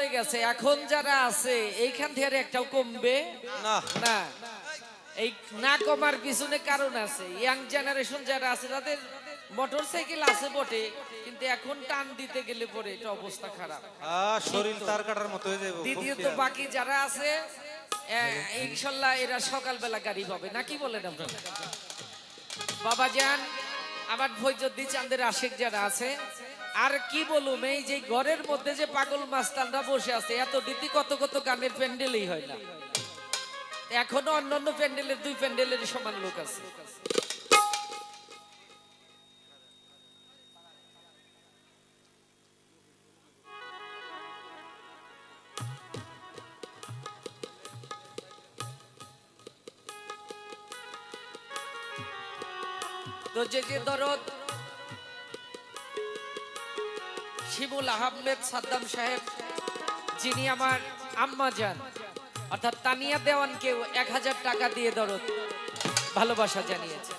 চলে গেছে, এখন যারা আছে এইখান থেকে একটাও কমবে না না। এই না কমার পিছনে কারণ আছে। ইয়াং জেনারেশন যারা আছে তাদের মোটর সাইকেল আছে বটে, কিন্তু এখন টান দিতে গেলে পরে এটা অবস্থা খারাপ। শরীর তার কাটার মতো হয়ে যাবে। দ্বিতীয়ত বাকি যারা আছে ইনশাল্লাহ এরা সকালবেলা গাড়ি পাবে না, কি বলেন আপনারা? বাবা যান আমার ভৈজদ্দি চাঁদের আশেক যারা আছে, আর কি বলুম, এই যে ঘরের মধ্যে যে পাগল মাস্তানরা বসে আছে, এত দিতি কত কত গানের প্যান্ডেলই হয় না। এখনো অন্যান্য প্যান্ডেলের 2 প্যান্ডেলের সমান লোক আছে। তো যে দরদ শিমুল আহমেদ সাদ্দাম সাহেব, যিনি আমার আম্মা যান অর্থাৎ তানিয়া দেওয়ানকেও 1000 টাকা দিয়ে দরদ ভালোবাসা জানিয়েছে।